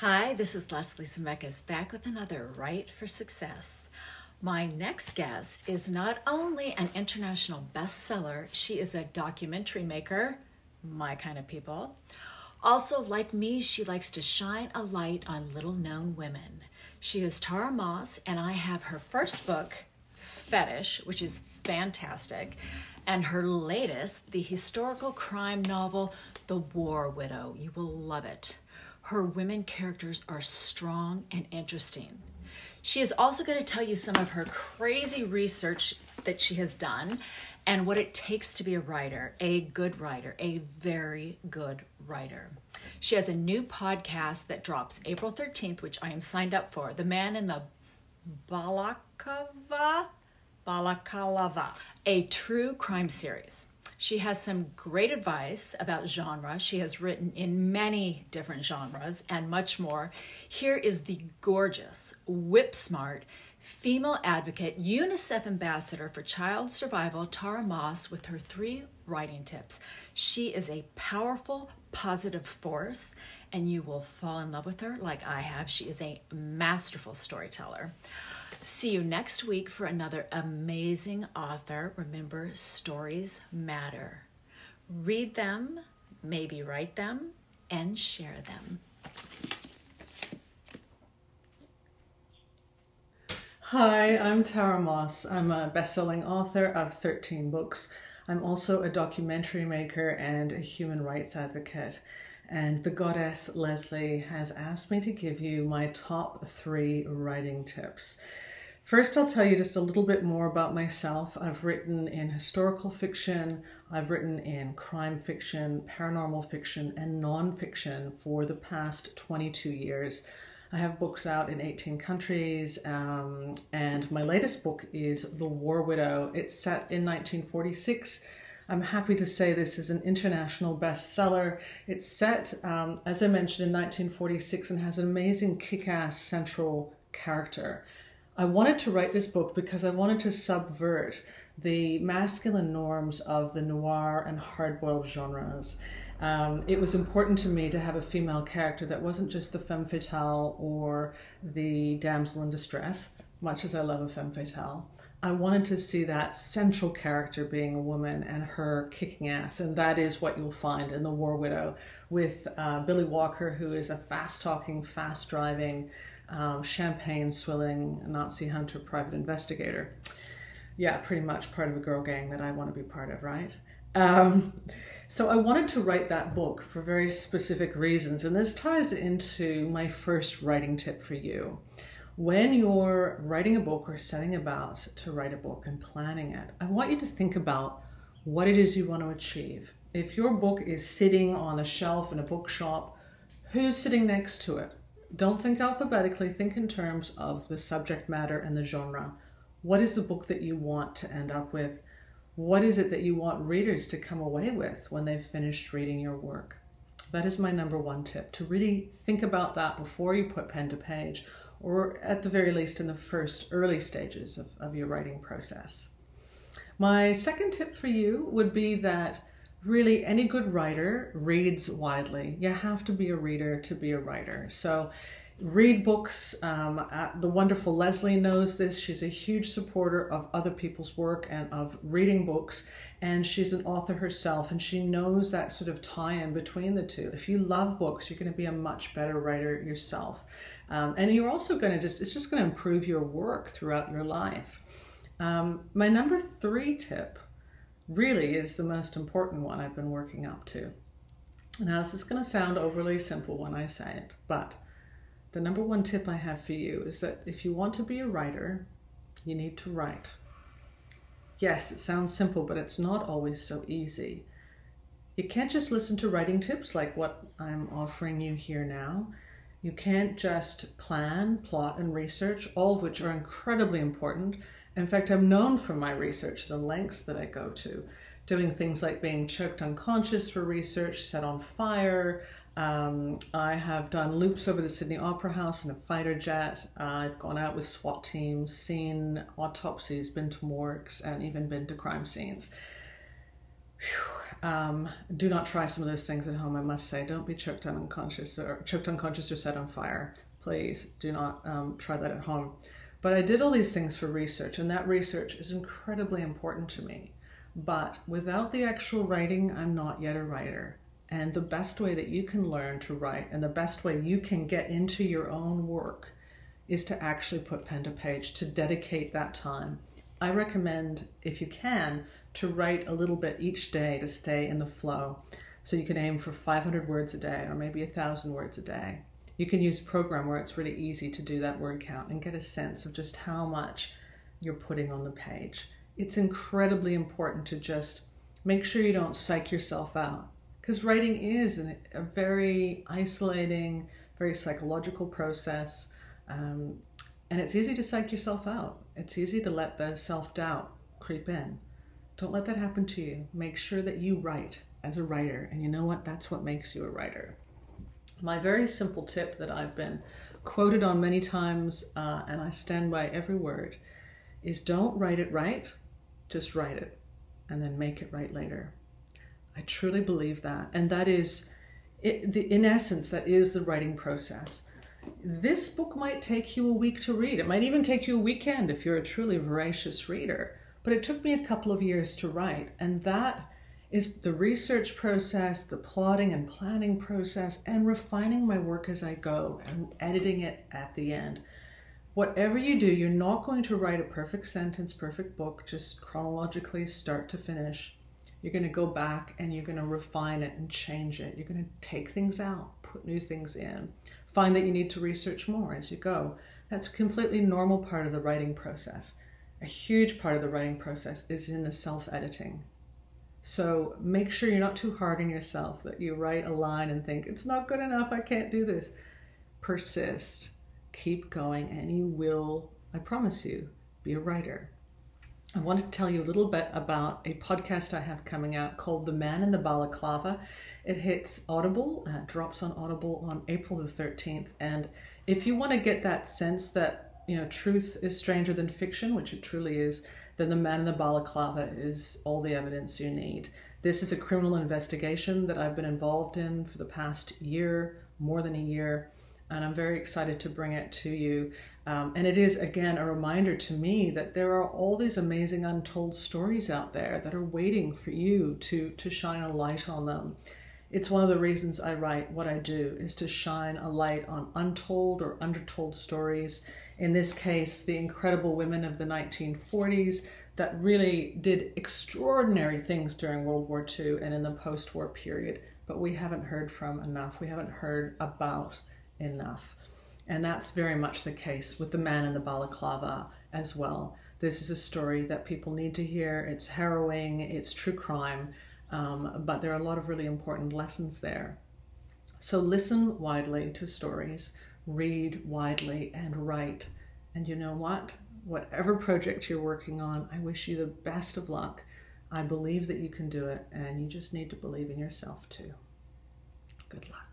Hi, this is Leslie Zemeckis back with another Write for Success. My next guest is not only an international bestseller, she is a documentary maker, my kind of people. Also, like me, she likes to shine a light on little-known women. She is Tara Moss, and I have her first book, Fetish, which is fantastic, and her latest, the historical crime novel, The War Widow. You will love it. Her women characters are strong and interesting. She is also going to tell you some of her crazy research that she has done and what it takes to be a good writer, a very good writer. She has a new podcast that drops April 13th, which I am signed up for, The Man in the Balaclava, a true crime series. She has some great advice about genre. She has written in many different genres and much more. Here is the gorgeous, whip-smart, female advocate, UNICEF ambassador for child survival, Tara Moss, with her 3 writing tips. She is a powerful, positive force, and you will fall in love with her like I have. She is a masterful storyteller. See you next week for another amazing author. Remember, stories matter. Read them, maybe write them, and share them. Hi, I'm Tara Moss. I'm a best-selling author of 13 books. I'm also a documentary maker and a human rights advocate. And the goddess Leslie has asked me to give you my top 3 writing tips. First, I'll tell you just a little bit more about myself. I've written in historical fiction, I've written in crime fiction, paranormal fiction, and nonfiction for the past 22 years. I have books out in 18 countries, and my latest book is The War Widow. It's set in 1946. I'm happy to say this is an international bestseller. It's set, as I mentioned, in 1946 and has an amazing kick-ass central character. I wanted to write this book because I wanted to subvert the masculine norms of the noir and hard-boiled genres. It was important to me to have a female character that wasn't just the femme fatale or the damsel in distress, much as I love a femme fatale. I wanted to see that central character being a woman and her kicking ass, and that is what you'll find in The War Widow with Billy Walker, who is a fast-talking, fast-driving, champagne-swilling Nazi hunter private investigator. Yeah, pretty much part of a girl gang that I want to be part of, right? So I wanted to write that book for very specific reasons, and this ties into my first writing tip for you. When you're writing a book or setting about to write a book and planning it, I want you to think about what it is you want to achieve. If your book is sitting on a shelf in a bookshop, who's sitting next to it? Don't think alphabetically, think in terms of the subject matter and the genre. What is the book that you want to end up with? What is it that you want readers to come away with when they've finished reading your work? That is my number 1 tip, to really think about that before you put pen to page, or at the very least in the first early stages of your writing process. My second tip for you would be that really any good writer reads widely. You have to be a reader to be a writer. So read books. The wonderful Leslie knows this. She's a huge supporter of other people's work and of reading books, and she's an author herself, and she knows that sort of tie-in between the two. If you love books, you're going to be a much better writer yourself. And you're also going to it's just going to improve your work throughout your life. My number 3 tip really is the most important one I've been working up to. Now, this is going to sound overly simple when I say it, but the number 1 tip I have for you is that if you want to be a writer, you need to write. Yes, it sounds simple, but it's not always so easy. You can't just listen to writing tips like what I'm offering you here now. You can't just plan, plot, and research, all of which are incredibly important. In fact, I'm known for my research, the lengths that I go to, doing things like being choked unconscious for research, set on fire. I have done loops over the Sydney Opera House in a fighter jet. I've gone out with SWAT teams, seen autopsies, been to morgues, and even been to crime scenes. Do not try some of those things at home, I must say. Don't be choked unconscious or set on fire. Please do not try that at home. But I did all these things for research, and that research is incredibly important to me. But without the actual writing, I'm not yet a writer. And the best way that you can learn to write and the best way you can get into your own work is to actually put pen to page, to dedicate that time. I recommend, if you can, to write a little bit each day to stay in the flow. So you can aim for 500 words a day or maybe 1,000 words a day. You can use a program where it's really easy to do that word count and get a sense of just how much you're putting on the page. It's incredibly important to just make sure you don't psych yourself out, because writing is a very isolating, very psychological process, and it's easy to psych yourself out. It's easy to let the self-doubt creep in. Don't let that happen to you. Make sure that you write as a writer, and you know what? That's what makes you a writer. My very simple tip that I've been quoted on many times, and I stand by every word, is don't write it right, just write it, and then make it right later. I truly believe that, and that is, in essence, that is the writing process. This book might take you a week to read. It might even take you a weekend if you're a truly voracious reader, but it took me a couple of years to write, and that is the research process, the plotting and planning process, and refining my work as I go and editing it at the end. Whatever you do, you're not going to write a perfect sentence, perfect book, just chronologically start to finish. You're going to go back and you're going to refine it and change it. You're going to take things out, put new things in, find that you need to research more as you go. That's a completely normal part of the writing process. A huge part of the writing process is in the self-editing. So make sure you're not too hard on yourself, that you write a line and think, it's not good enough, I can't do this. Persist, keep going, and you will, I promise you, be a writer. I want to tell you a little bit about a podcast I have coming out called The Man in the Balaclava. It hits Audible, drops on Audible on April the 13th. And if you want to get that sense that, truth is stranger than fiction, which it truly is, then The Man in the Balaclava is all the evidence you need. This is a criminal investigation that I've been involved in for the past year, more than a year, and I'm very excited to bring it to you. And it is, again, a reminder to me that there are all these amazing untold stories out there that are waiting for you to shine a light on them. It's one of the reasons I write what I do, is to shine a light on untold or undertold stories. In this case, the incredible women of the 1940s that really did extraordinary things during World War II and in the post-war period, but we haven't heard from enough. We haven't heard about enough. And that's very much the case with The Man in the Balaclava as well. This is a story that people need to hear. It's harrowing, it's true crime, but there are a lot of really important lessons there. So listen widely to stories, read widely, and write. And you know what? Whatever project you're working on, I wish you the best of luck. I believe that you can do it, and you just need to believe in yourself too. Good luck.